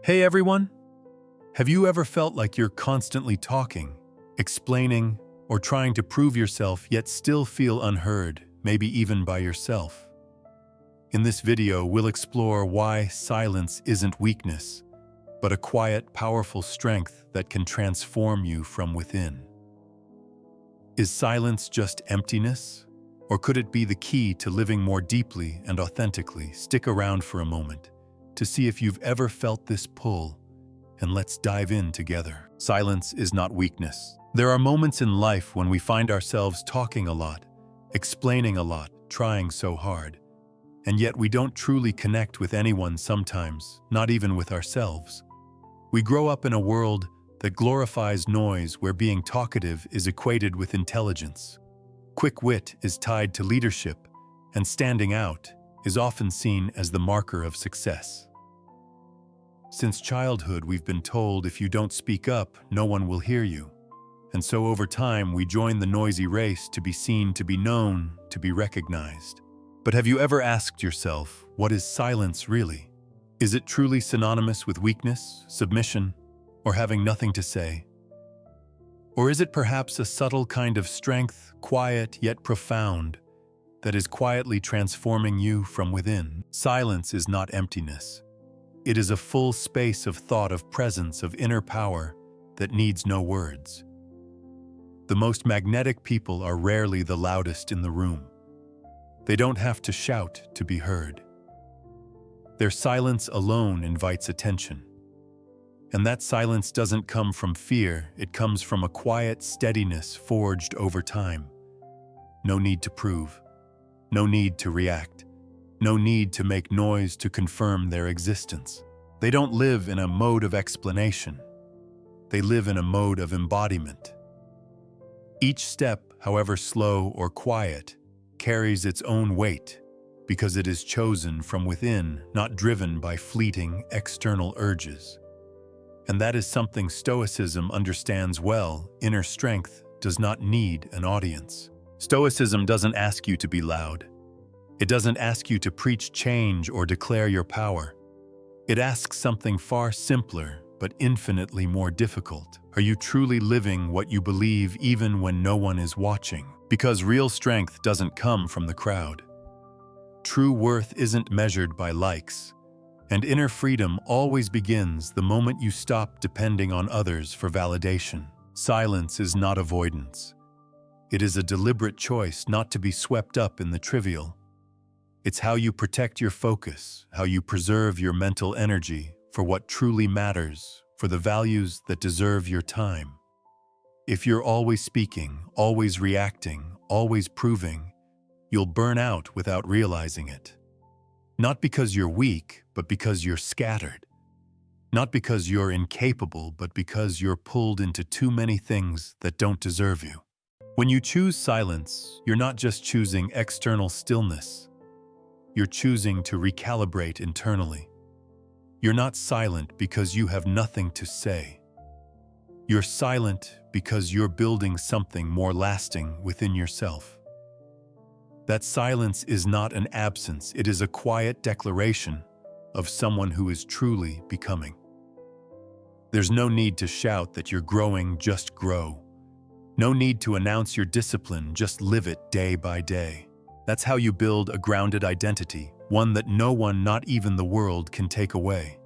Hey everyone! Have you ever felt like you're constantly talking, explaining, or trying to prove yourself yet still feel unheard, maybe even by yourself? In this video, we'll explore why silence isn't weakness, but a quiet, powerful strength that can transform you from within. Is silence just emptiness? Or could it be the key to living more deeply and authentically? Stick around for a moment to see if you've ever felt this pull, and let's dive in together. Silence is not weakness. There are moments in life when we find ourselves talking a lot, explaining a lot, trying so hard, and yet we don't truly connect with anyone sometimes, not even with ourselves. We grow up in a world that glorifies noise, where being talkative is equated with intelligence. Quick wit is tied to leadership, and standing out is often seen as the marker of success. Since childhood, we've been told if you don't speak up, no one will hear you. And so over time, we join the noisy race to be seen, to be known, to be recognized. But have you ever asked yourself, what is silence really? Is it truly synonymous with weakness, submission, or having nothing to say? Or is it perhaps a subtle kind of strength, quiet yet profound, that is quietly transforming you from within? Silence is not emptiness. It is a full space of thought, of presence, of inner power that needs no words. The most magnetic people are rarely the loudest in the room. They don't have to shout to be heard. Their silence alone invites attention. And that silence doesn't come from fear, it comes from a quiet steadiness forged over time. No need to prove, no need to react, no need to make noise to confirm their existence. They don't live in a mode of explanation. They live in a mode of embodiment. Each step, however slow or quiet, carries its own weight because it is chosen from within, not driven by fleeting external urges. And that is something Stoicism understands well. Inner strength does not need an audience. Stoicism doesn't ask you to be loud. It doesn't ask you to preach change or declare your power. It asks something far simpler, but infinitely more difficult. Are you truly living what you believe even when no one is watching? Because real strength doesn't come from the crowd. True worth isn't measured by likes. And inner freedom always begins the moment you stop depending on others for validation. Silence is not avoidance. It is a deliberate choice not to be swept up in the trivial. It's how you protect your focus, how you preserve your mental energy for what truly matters, for the values that deserve your time. If you're always speaking, always reacting, always proving, you'll burn out without realizing it. Not because you're weak, but because you're scattered. Not because you're incapable, but because you're pulled into too many things that don't deserve you. When you choose silence, you're not just choosing external stillness. You're choosing to recalibrate internally. You're not silent because you have nothing to say. You're silent because you're building something more lasting within yourself. That silence is not an absence, it is a quiet declaration of someone who is truly becoming. There's no need to shout that you're growing, just grow. No need to announce your discipline, just live it day by day. That's how you build a grounded identity, one that no one, not even the world, can take away.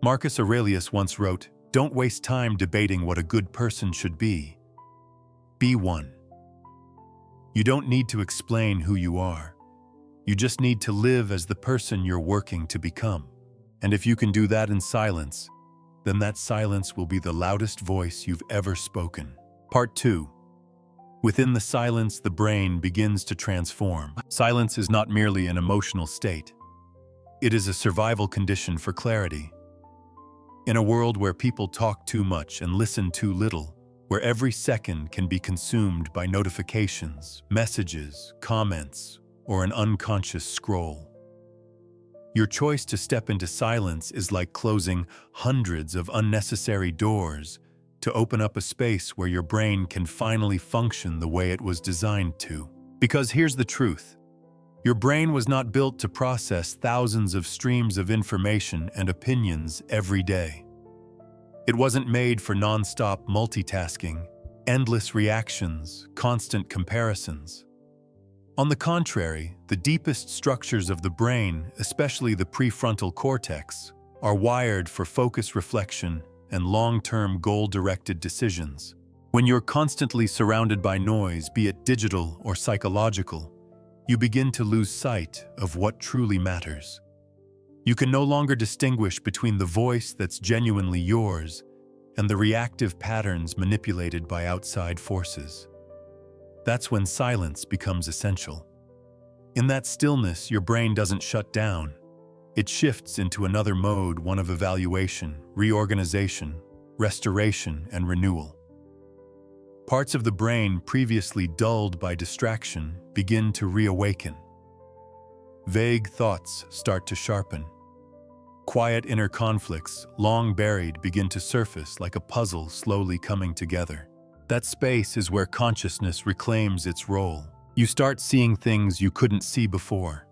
Marcus Aurelius once wrote, "Don't waste time debating what a good person should be. Be one." You don't need to explain who you are. You just need to live as the person you're working to become. And if you can do that in silence, then that silence will be the loudest voice you've ever spoken. Part 2. Within the silence, the brain begins to transform. Silence is not merely an emotional state. It is a survival condition for clarity. In a world where people talk too much and listen too little, where every second can be consumed by notifications, messages, comments, or an unconscious scroll, your choice to step into silence is like closing hundreds of unnecessary doors to open up a space where your brain can finally function the way it was designed to. Because here's the truth. Your brain was not built to process thousands of streams of information and opinions every day. It wasn't made for non-stop multitasking, endless reactions, constant comparisons. On the contrary, the deepest structures of the brain, especially the prefrontal cortex, are wired for focused reflection and long-term goal-directed decisions. When you're constantly surrounded by noise, be it digital or psychological, you begin to lose sight of what truly matters. You can no longer distinguish between the voice that's genuinely yours and the reactive patterns manipulated by outside forces. That's when silence becomes essential. In that stillness, your brain doesn't shut down. It shifts into another mode, one of evaluation, reorganization, restoration, and renewal. Parts of the brain previously dulled by distraction begin to reawaken. Vague thoughts start to sharpen. Quiet inner conflicts, long buried, begin to surface like a puzzle slowly coming together. That space is where consciousness reclaims its role. You start seeing things you couldn't see before.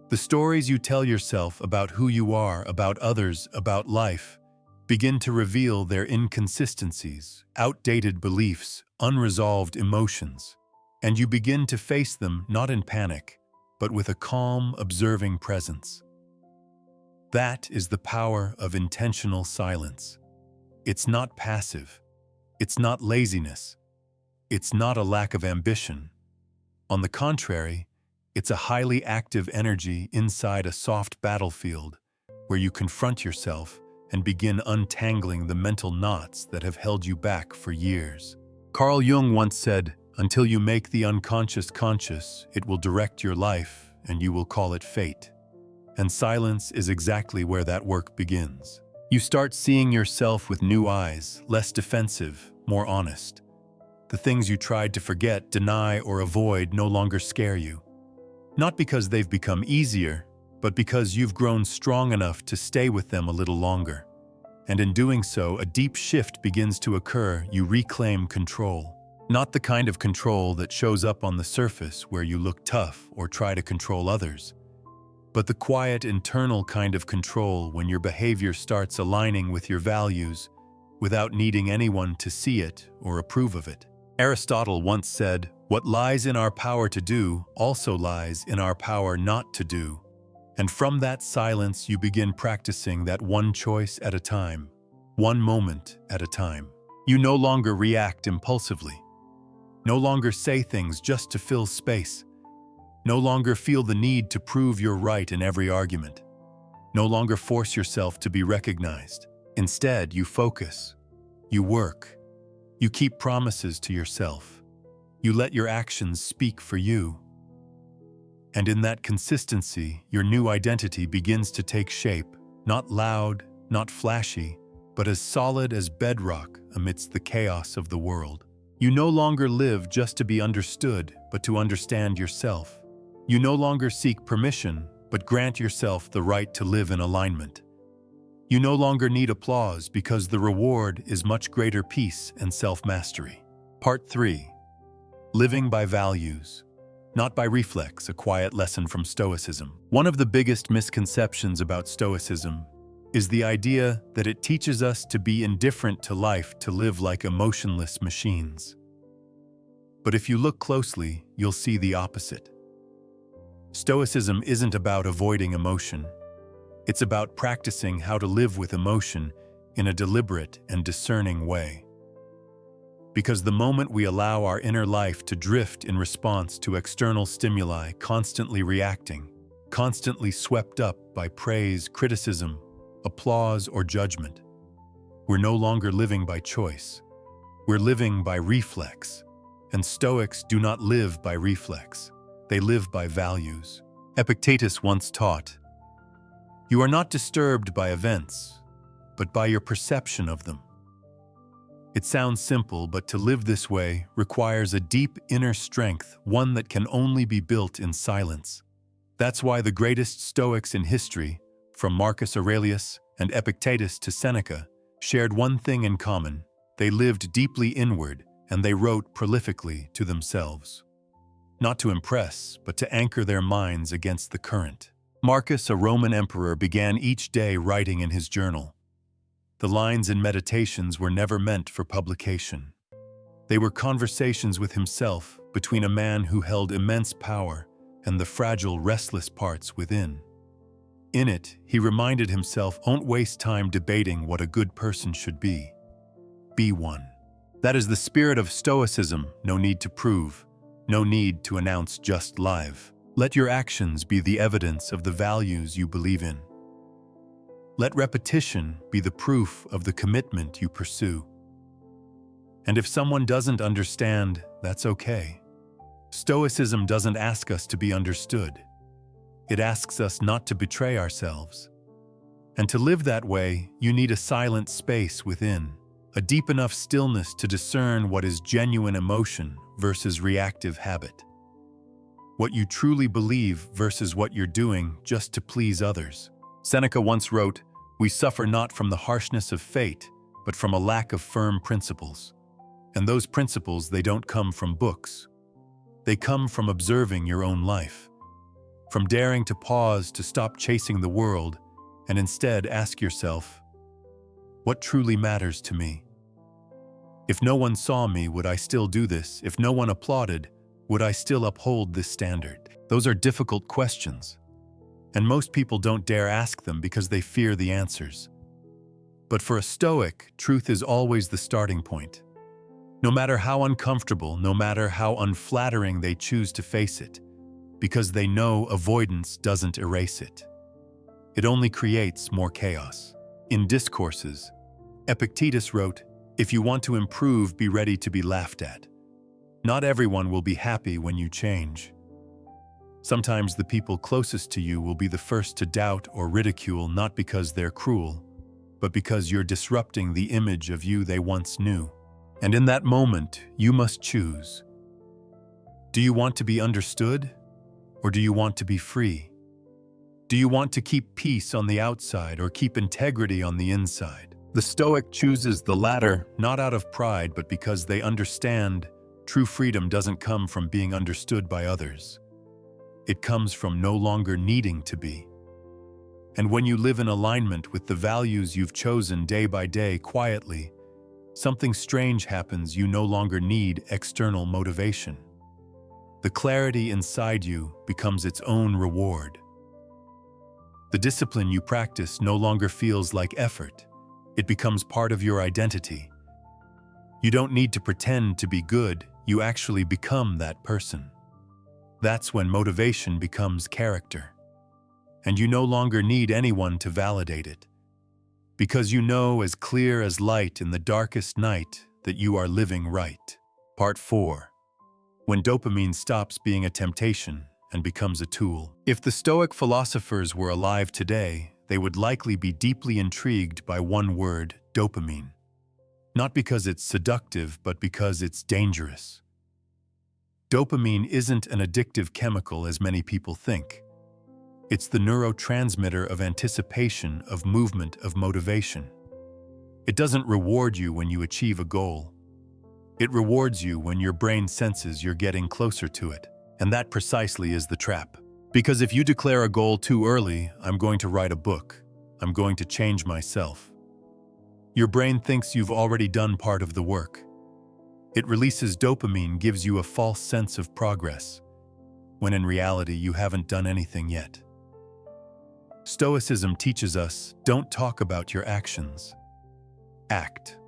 The stories you tell yourself about who you are, about others, about life, begin to reveal their inconsistencies, outdated beliefs, unresolved emotions, and you begin to face them not in panic, but with a calm, observing presence. That is the power of intentional silence. It's not passive. It's not laziness. It's not a lack of ambition. On the contrary, it's a highly active energy inside a soft battlefield where you confront yourself and begin untangling the mental knots that have held you back for years. Carl Jung once said, "Until you make the unconscious conscious, it will direct your life and you will call it fate." And silence is exactly where that work begins. You start seeing yourself with new eyes, less defensive, more honest. The things you tried to forget, deny, or avoid no longer scare you. Not because they've become easier, but because you've grown strong enough to stay with them a little longer. And in doing so, a deep shift begins to occur. You reclaim control. Not the kind of control that shows up on the surface where you look tough or try to control others, but the quiet internal kind of control when your behavior starts aligning with your values without needing anyone to see it or approve of it. Aristotle once said, "What lies in our power to do also lies in our power not to do." And from that silence, you begin practicing that one choice at a time, one moment at a time. You no longer react impulsively, no longer say things just to fill space, no longer feel the need to prove you're right in every argument, no longer force yourself to be recognized. Instead, you focus, you work, you keep promises to yourself, you let your actions speak for you. And in that consistency, your new identity begins to take shape, not loud, not flashy, but as solid as bedrock amidst the chaos of the world. You no longer live just to be understood, but to understand yourself. You no longer seek permission, but grant yourself the right to live in alignment. You no longer need applause because the reward is much greater peace and self-mastery. Part 3. Living by values, not by reflex, a quiet lesson from Stoicism. One of the biggest misconceptions about Stoicism is the idea that it teaches us to be indifferent to life, to live like emotionless machines. But if you look closely, you'll see the opposite. Stoicism isn't about avoiding emotion. It's about practicing how to live with emotion in a deliberate and discerning way. Because the moment we allow our inner life to drift in response to external stimuli, constantly reacting, constantly swept up by praise, criticism, applause, or judgment, we're no longer living by choice. We're living by reflex. And Stoics do not live by reflex. They live by values. Epictetus once taught, "You are not disturbed by events, but by your perception of them." It sounds simple, but to live this way requires a deep inner strength, one that can only be built in silence. That's why the greatest Stoics in history, from Marcus Aurelius and Epictetus to Seneca, shared one thing in common. They lived deeply inward, and they wrote prolifically to themselves. not to impress, but to anchor their minds against the current. Marcus, a Roman emperor, began each day writing in his journal. The lines in Meditations were never meant for publication. They were conversations with himself, between a man who held immense power and the fragile, restless parts within. In it, he reminded himself, don't waste time debating what a good person should be. Be one. That is the spirit of Stoicism. No need to prove, no need to announce, just live. Let your actions be the evidence of the values you believe in. Let repetition be the proof of the commitment you pursue. And if someone doesn't understand, that's okay. Stoicism doesn't ask us to be understood. It asks us not to betray ourselves. And to live that way, you need a silent space within, a deep enough stillness to discern what is genuine emotion versus reactive habit. What you truly believe versus what you're doing just to please others. Seneca once wrote, "We suffer not from the harshness of fate, but from a lack of firm principles. And those principles, they don't come from books. They come from observing your own life. From daring to pause, to stop chasing the world, and instead ask yourself, what truly matters to me? If no one saw me, would I still do this? If no one applauded, would I still uphold this standard?" Those are difficult questions, and most people don't dare ask them because they fear the answers. But for a Stoic, truth is always the starting point. No matter how uncomfortable, no matter how unflattering, they choose to face it, because they know avoidance doesn't erase it. It only creates more chaos. In Discourses, Epictetus wrote, "If you want to improve, be ready to be laughed at. Not everyone will be happy when you change. Sometimes the people closest to you will be the first to doubt or ridicule, not because they're cruel, but because you're disrupting the image of you they once knew. And in that moment, you must choose. Do you want to be understood, or do you want to be free? Do you want to keep peace on the outside or keep integrity on the inside?" The Stoic chooses the latter, not out of pride, but because they understand true freedom doesn't come from being understood by others. It comes from no longer needing to be. And when you live in alignment with the values you've chosen day by day quietly, something strange happens. You no longer need external motivation. The clarity inside you becomes its own reward. The discipline you practice no longer feels like effort. It becomes part of your identity. You don't need to pretend to be good, you actually become that person. That's when motivation becomes character. And you no longer need anyone to validate it. Because you know as clear as light in the darkest night that you are living right. Part 4. When dopamine stops being a temptation and becomes a tool. If the Stoic philosophers were alive today, they would likely be deeply intrigued by one word, dopamine. Not because it's seductive, but because it's dangerous. Dopamine isn't an addictive chemical as many people think. It's the neurotransmitter of anticipation, of movement, of motivation. It doesn't reward you when you achieve a goal. It rewards you when your brain senses you're getting closer to it. And that precisely is the trap. Because if you declare a goal too early, I'm going to write a book, I'm going to change myself, your brain thinks you've already done part of the work. It releases dopamine, gives you a false sense of progress, when in reality you haven't done anything yet. Stoicism teaches us, don't talk about your actions. Act.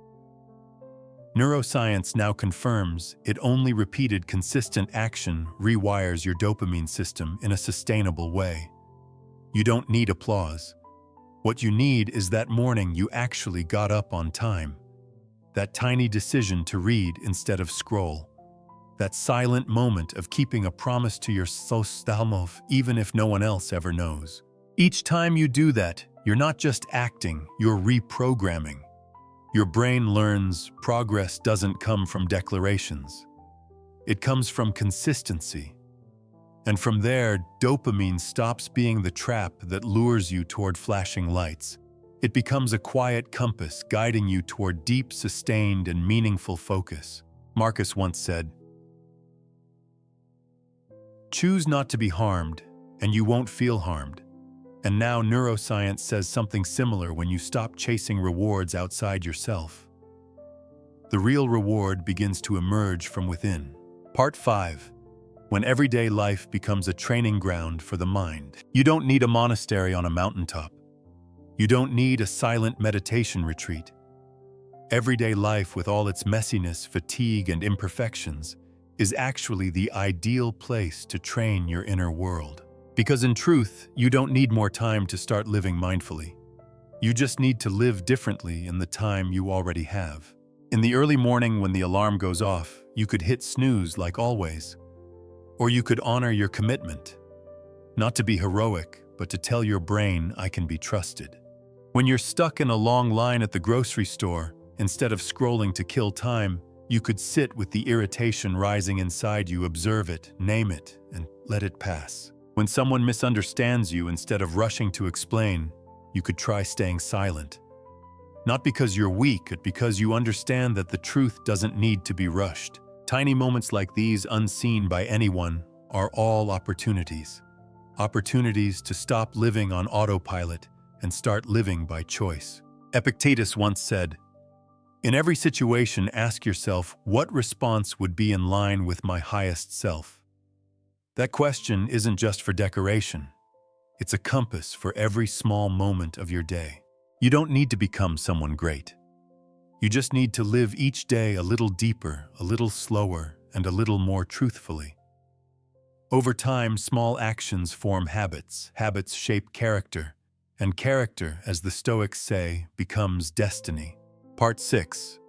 Neuroscience now confirms it only repeated consistent action rewires your dopamine system in a sustainable way. You don't need applause. What you need is that morning you actually got up on time. That tiny decision to read instead of scroll. That silent moment of keeping a promise to yourself, even if no one else ever knows. Each time you do that, you're not just acting, you're reprogramming. Your brain learns progress doesn't come from declarations. It comes from consistency. And from there, dopamine stops being the trap that lures you toward flashing lights. It becomes a quiet compass guiding you toward deep, sustained, and meaningful focus. Marcus once said, Choose not to be harmed, and you won't feel harmed. And now neuroscience says something similar when you stop chasing rewards outside yourself. The real reward begins to emerge from within. Part 5. When everyday life becomes a training ground for the mind. You don't need a monastery on a mountaintop. You don't need a silent meditation retreat. Everyday life, with all its messiness, fatigue, and imperfections, is actually the ideal place to train your inner world. Because in truth, you don't need more time to start living mindfully. You just need to live differently in the time you already have. In the early morning when the alarm goes off, you could hit snooze like always. Or you could honor your commitment. Not to be heroic, but to tell your brain, I can be trusted. When you're stuck in a long line at the grocery store, instead of scrolling to kill time, you could sit with the irritation rising inside you, observe it, name it, and let it pass. When someone misunderstands you, instead of rushing to explain, you could try staying silent. Not because you're weak, but because you understand that the truth doesn't need to be rushed. Tiny moments like these, unseen by anyone, are all opportunities. Opportunities to stop living on autopilot and start living by choice. Epictetus once said, "In every situation, ask yourself, what response would be in line with my highest self?" That question isn't just for decoration. It's a compass for every small moment of your day. You don't need to become someone great. You just need to live each day a little deeper, a little slower, and a little more truthfully. Over time, small actions form habits. Habits shape character. And character, as the Stoics say, becomes destiny. Part 6.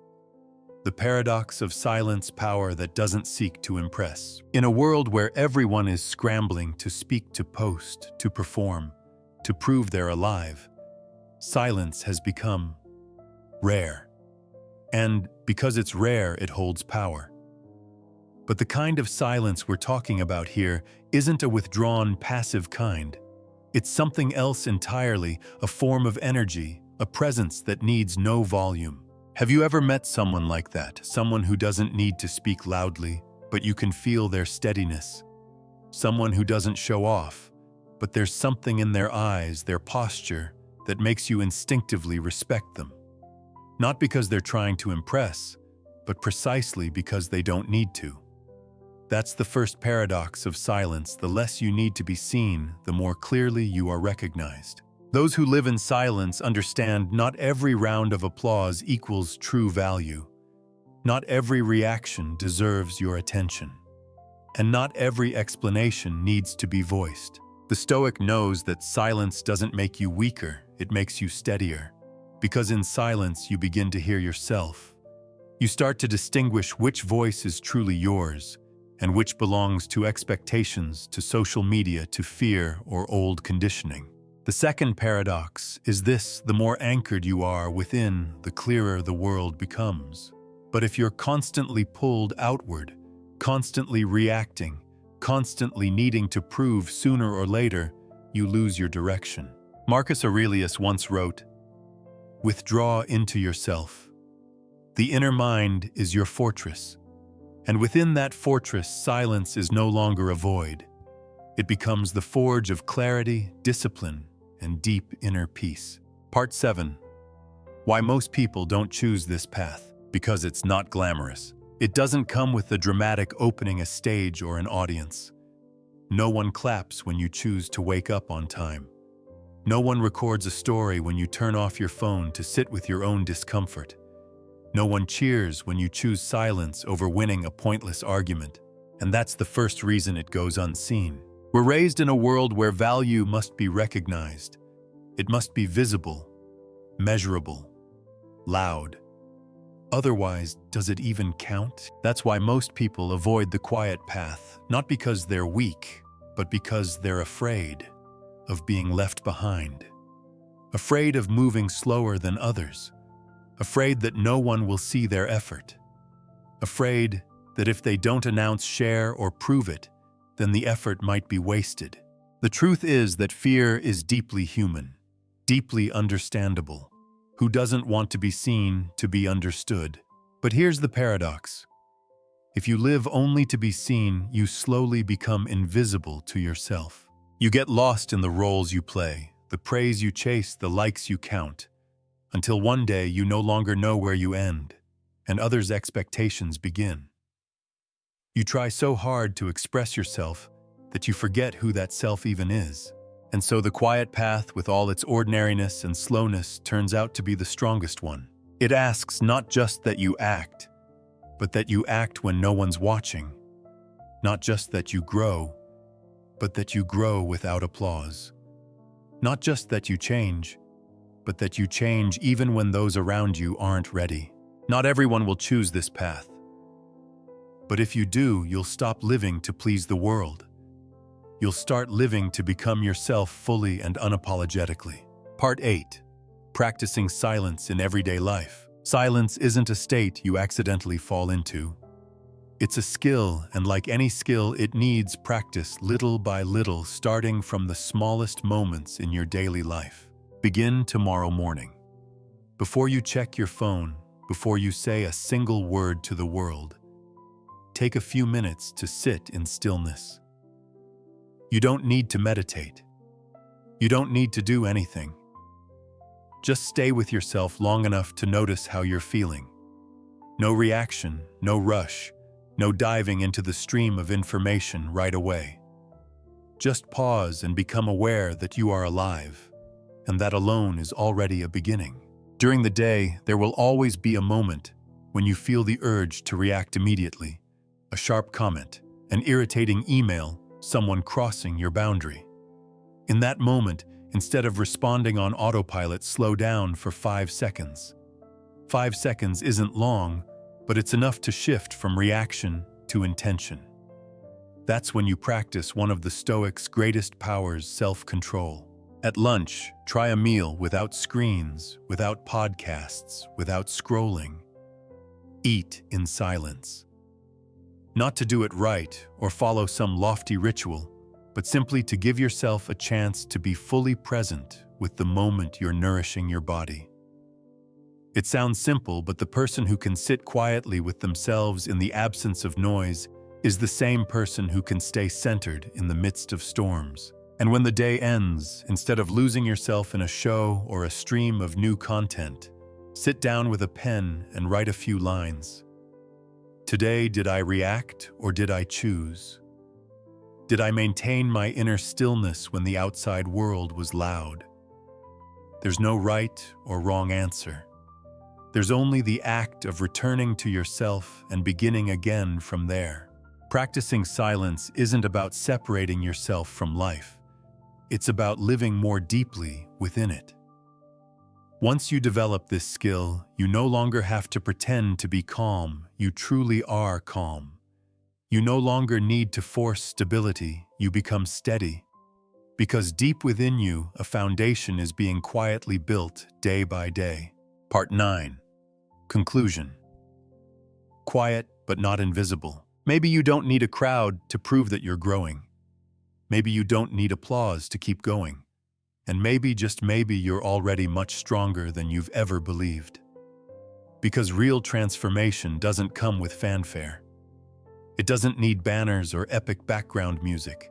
The paradox of silence, power that doesn't seek to impress. In a world where everyone is scrambling to speak, to post, to perform, to prove they're alive, silence has become rare. And because it's rare, it holds power. But the kind of silence we're talking about here isn't a withdrawn, passive kind. It's something else entirely, a form of energy, a presence that needs no volume. Have you ever met someone like that? Someone who doesn't need to speak loudly, but you can feel their steadiness. Someone who doesn't show off, but there's something in their eyes, their posture, that makes you instinctively respect them. Not because they're trying to impress, but precisely because they don't need to. That's the first paradox of silence. The less you need to be seen, the more clearly you are recognized. Those who live in silence understand not every round of applause equals true value. Not every reaction deserves your attention. And not every explanation needs to be voiced. The Stoic knows that silence doesn't make you weaker, it makes you steadier. Because in silence, you begin to hear yourself. You start to distinguish which voice is truly yours, and which belongs to expectations, to social media, to fear, or old conditioning. The second paradox is this: the more anchored you are within, the clearer the world becomes. But if you're constantly pulled outward, constantly reacting, constantly needing to prove, sooner or later, you lose your direction. Marcus Aurelius once wrote, "Withdraw into yourself. The inner mind is your fortress. And within that fortress, silence is no longer a void. It becomes the forge of clarity, discipline, and deep inner peace." Part 7. Why most people don't choose this path. Because it's not glamorous. It doesn't come with the dramatic opening a stage or an audience. No one claps when you choose to wake up on time. No one records a story when you turn off your phone to sit with your own discomfort. No one cheers when you choose silence over winning a pointless argument. And that's the first reason it goes unseen. We're raised in a world where value must be recognized. It must be visible, measurable, loud. Otherwise, does it even count? That's why most people avoid the quiet path, not because they're weak, but because they're afraid of being left behind. Afraid of moving slower than others. Afraid that no one will see their effort. Afraid that if they don't announce, share, or prove it, then the effort might be wasted. The truth is that fear is deeply human, deeply understandable. Who doesn't want to be seen, to be understood? But here's the paradox. If you live only to be seen, you slowly become invisible to yourself. You get lost in the roles you play, the praise you chase, the likes you count, until one day you no longer know where you end, and others' expectations begin. You try so hard to express yourself that you forget who that self even is. And so the quiet path, with all its ordinariness and slowness, turns out to be the strongest one. It asks not just that you act, but that you act when no one's watching. Not just that you grow, but that you grow without applause. Not just that you change, but that you change even when those around you aren't ready. Not everyone will choose this path. But if you do, you'll stop living to please the world. You'll start living to become yourself fully and unapologetically. Part 8. Practicing silence in everyday life. Silence isn't a state you accidentally fall into. It's a skill, and like any skill, it needs practice little by little, starting from the smallest moments in your daily life. Begin tomorrow morning. Before you check your phone, before you say a single word to the world, take a few minutes to sit in stillness. You don't need to meditate. You don't need to do anything. Just stay with yourself long enough to notice how you're feeling. No reaction, no rush, no diving into the stream of information right away. Just pause and become aware that you are alive, and that alone is already a beginning. During the day, there will always be a moment when you feel the urge to react immediately. A sharp comment, an irritating email, someone crossing your boundary. In that moment, instead of responding on autopilot, slow down for 5 seconds. 5 seconds isn't long, but it's enough to shift from reaction to intention. That's when you practice one of the Stoics' greatest powers, self-control. At lunch, try a meal without screens, without podcasts, without scrolling. Eat in silence. Not to do it right or follow some lofty ritual, but simply to give yourself a chance to be fully present with the moment you're nourishing your body. It sounds simple, but the person who can sit quietly with themselves in the absence of noise is the same person who can stay centered in the midst of storms. And when the day ends, instead of losing yourself in a show or a stream of new content, sit down with a pen and write a few lines. Today, did I react or did I choose? Did I maintain my inner stillness when the outside world was loud? There's no right or wrong answer. There's only the act of returning to yourself and beginning again from there. Practicing silence isn't about separating yourself from life. It's about living more deeply within it. Once you develop this skill, you no longer have to pretend to be calm. You truly are calm. You no longer need to force stability. You become steady. Because deep within you, a foundation is being quietly built day by day. Part 9. Conclusion. Quiet, but not invisible. Maybe you don't need a crowd to prove that you're growing. Maybe you don't need applause to keep going. And maybe, just maybe, you're already much stronger than you've ever believed. Because real transformation doesn't come with fanfare. It doesn't need banners or epic background music.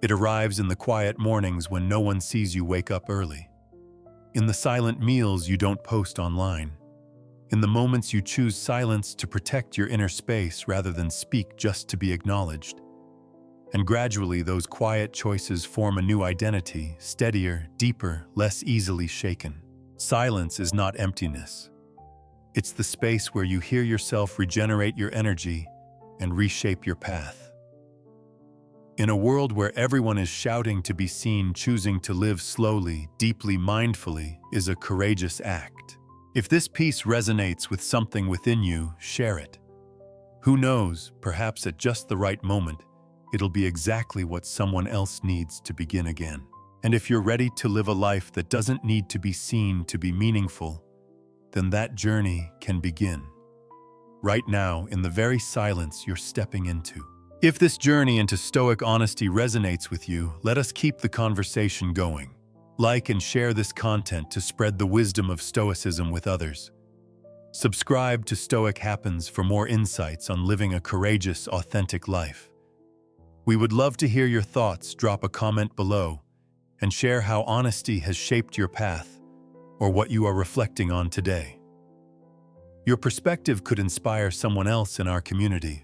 It arrives in the quiet mornings when no one sees you wake up early. In the silent meals you don't post online. In the moments you choose silence to protect your inner space rather than speak just to be acknowledged. And gradually, those quiet choices form a new identity, steadier, deeper, less easily shaken. Silence is not emptiness. It's the space where you hear yourself regenerate your energy and reshape your path. In a world where everyone is shouting to be seen, choosing to live slowly, deeply, mindfully is a courageous act. If this piece resonates with something within you, share it. Who knows, perhaps at just the right moment, it'll be exactly what someone else needs to begin again. And if you're ready to live a life that doesn't need to be seen to be meaningful, then that journey can begin. Right now, in the very silence you're stepping into. If this journey into Stoic honesty resonates with you, let us keep the conversation going. Like and share this content to spread the wisdom of Stoicism with others. Subscribe to Stoic Happens for more insights on living a courageous, authentic life. We would love to hear your thoughts. Drop a comment below and share how honesty has shaped your path or what you are reflecting on today. Your perspective could inspire someone else in our community.